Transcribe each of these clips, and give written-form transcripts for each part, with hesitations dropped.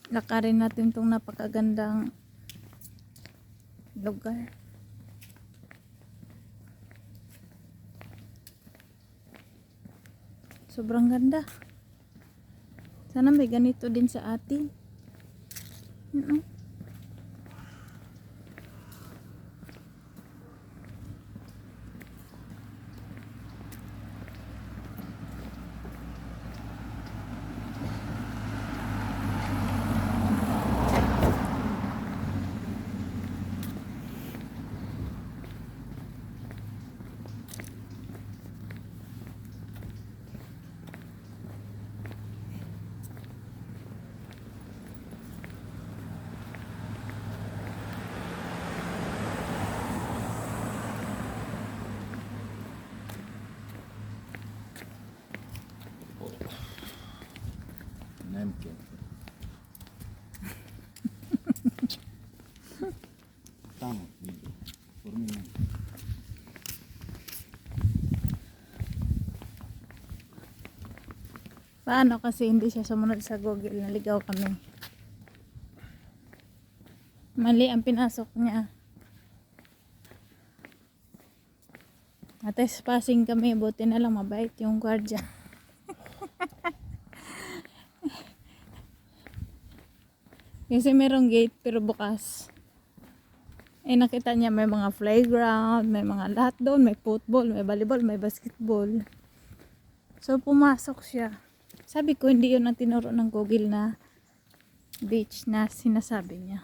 lakarin natin tong napakagandang lugar. Sobrang ganda. Sana may ganito din sa atin. Napkin. Tama, video. For me. Paano kasi hindi siya sumunod sa Google? Naligaw kami. Mali ang pinasok niya. Ates passing kami, buti na lang mabait yung guardia. Kasi merong gate pero bukas. Eh nakita niya may mga playground, may mga lahat doon, may football, may volleyball, may basketball. So pumasok siya. Sabi ko hindi yun ang tinuro ng Google na beach na sinasabi niya.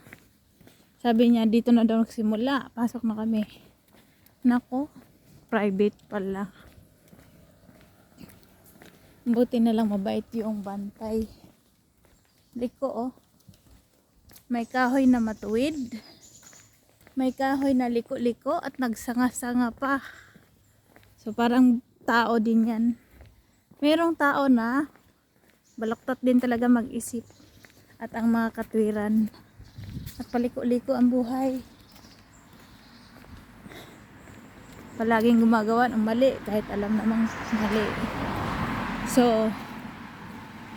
Sabi niya dito na daw nagsimula, pasok na kami. Nako, private pala. Buti na lang mabait yung bantay. Liko oh. May kahoy na matuwid. May kahoy na liko-liko at nagsanga-sanga pa. So parang tao din yan. Merong tao na balaktot din talaga mag-isip. At ang mga katwiran. At paliko-liko ang buhay. Palaging gumagawa ng mali kahit alam namang mali. So,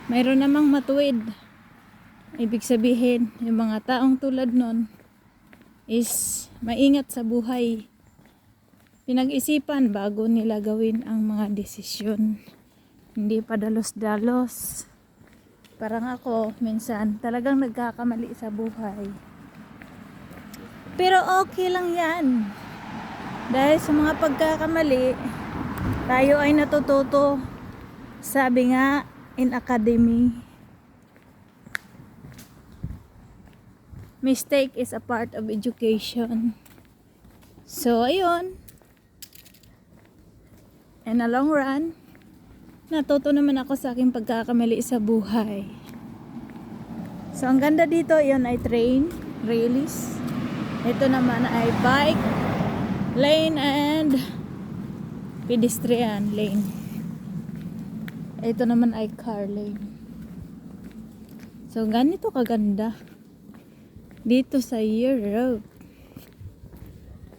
mayroon namang matuwid. Ibig sabihin, yung mga taong tulad nun is maingat sa buhay. Pinag-isipan bago nila gawin ang mga desisyon. Hindi pa dalos-dalos. Parang ako, minsan, talagang nagkakamali sa buhay. Pero okay lang yan. Dahil sa mga pagkakamali, tayo ay natututo. Sabi nga, in academy, mistake is a part of education. So, ayun. In a long run, natuto naman ako sa aking pagkakamali sa buhay. So, ang ganda dito, yun ay train, release. Ito naman ay bike lane and pedestrian lane. Ito naman ay car lane. So, ganito kaganda dito sa Europe.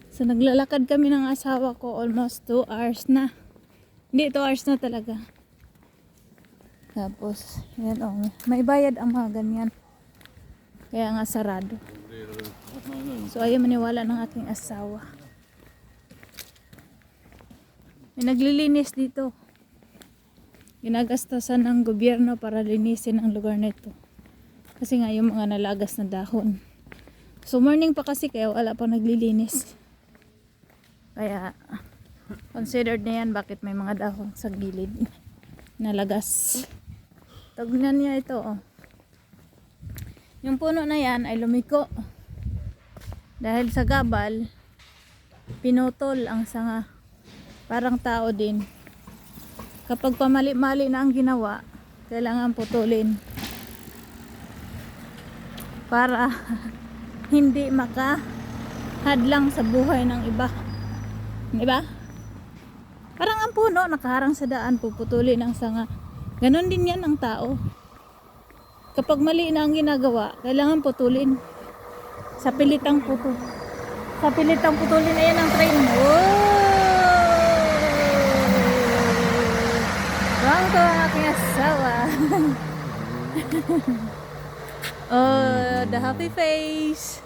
So, naglalakad kami ng asawa ko almost 2 hours na. Hindi, 2 hours na talaga. Tapos, yan o. May bayad ang mga ganyan. Kaya nga sarado. So, ayaw maniwala ng aking asawa. May naglilinis dito. Ginagastasan ng gobyerno para linisin ang lugar nito. Kasi nga yung mga nalagas na dahon. So morning pa kasi kaya wala pang naglilinis. Kaya considered na yan bakit may mga dahon sa gilid. Nalagas. Tagnan niya ito oh. Yung puno na yan ay lumiko. Dahil sa gabal, pinutol ang sanga. Parang tao din. Kapag pamali-mali na ang ginawa, kailangan putulin. Para hindi makahadlang sa buhay ng iba. Diba? Parang ang puno, nakaharang sa daan, puputulin ang sanga. Ganon din yan ang tao. Kapag mali na ang ginagawa, kailangan putulin. Sa pilitang putulin na yan ang train. Whoa! Bang ko ang aking asawa. Oh, the happy face.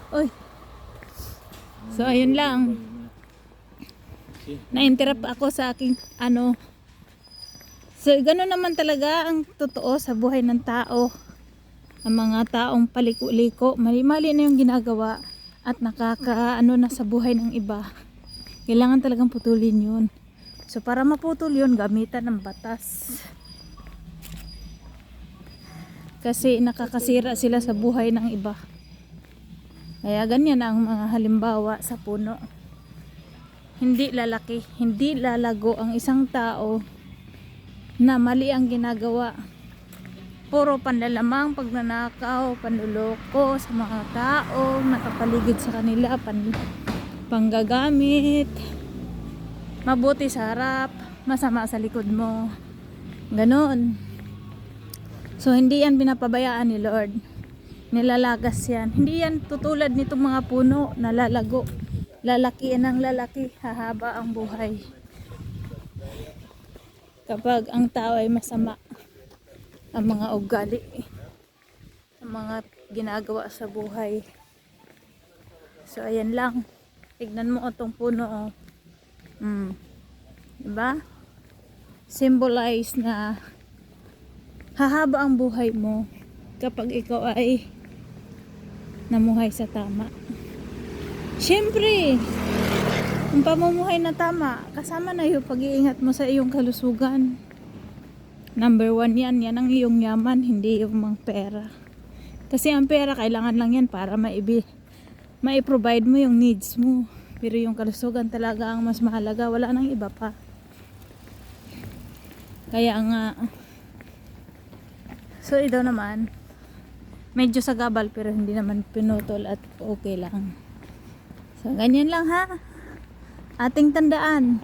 Uy. So, ayun lang. Na-interrupt ako sa aking ano. So, gano'n naman talaga ang totoo sa buhay ng tao. Ang mga taong paliko-liko, mali-mali na yung ginagawa at nakakaano na sa buhay ng iba. Kailangan talagang putulin yun. So, para maputol yun, gamitan ng batas. Kasi nakakasira sila sa buhay ng iba. Kaya ganyan ang mga halimbawa sa puno. Hindi lalaki, hindi lalago ang isang tao na mali ang ginagawa. Puro panlalamang, pagnanakaw, panluloko sa mga tao, nakapaligid sa kanila, panggagamit, mabuti sa harap, masama sa likod mo. Ganon. So, hindi yan binapabayaan ni Lord. Nilalagas yan. Hindi yan tutulad nitong mga puno na lalago. Lalaki ng lalaki, hahaba ang buhay. Kapag ang tao ay masama, ang mga ugali, ang mga ginagawa sa buhay. So, ayan lang. Tignan mo itong puno. Oh. Diba? Symbolize na hahaba ang buhay mo kapag ikaw ay namuhay sa tama. Siyempre, ang pamumuhay na tama, kasama na yung pag-iingat mo sa iyong kalusugan. Number 1 yan ang iyong yaman, hindi yung mga pera. Kasi ang pera, kailangan lang yan para mai-provide mo yung needs mo. Pero yung kalusugan talaga ang mas mahalaga, wala nang iba pa. Kaya nga, so ito naman, medyo sagabal pero hindi naman pinutol at okay lang. So ganyan lang ha. Ating tandaan.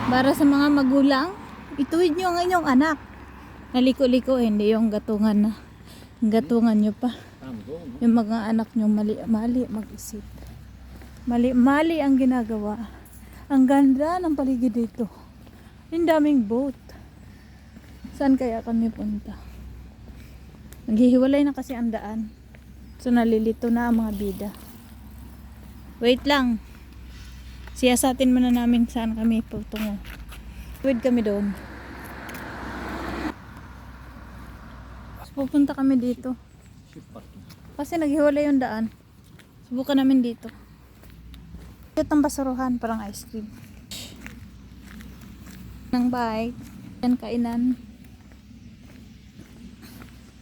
Para sa mga magulang, ituwid nyo ang inyong anak. Naliko-liko, hindi yung gatungan na. Gatungan nyo pa. Yung mga anak nyo mali mag-isip. Mali ang ginagawa. Ang ganda ng paligid dito. Ang daming boat. Saan kaya kami punta? Naghihiwalay na kasi ang daan. So nalilito na ang mga bida. Wait lang. Siyasatin muna namin saan kami putungo. Wait kami doon. So, pupunta kami dito. Kasi naghiwalay yung daan. Subukan namin dito. Cute ang basuruhan, parang ice cream. Nang bike. Yan kainan.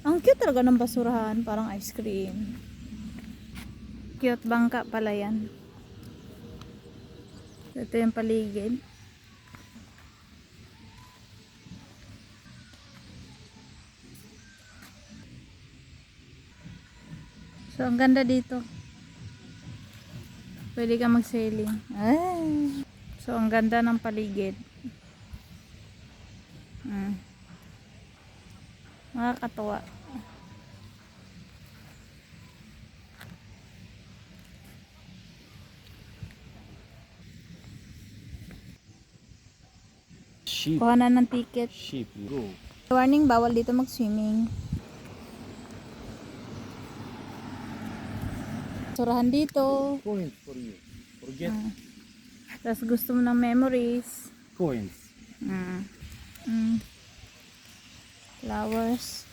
Ang cute talaga ng basurahan, parang ice cream. Cute bangka pala yan. Ito yung paligid. So, ang ganda dito. Pwede ka mag-sailing. Ay. So, ang ganda ng paligid. Nakakatuwa. Sheep. Kuha na ng ticket. Sheep, you go. Warning, bawal dito mag-swimming. Surahan dito. Coins for you. Forget Tapos gusto mo ng memories. coins. Flowers.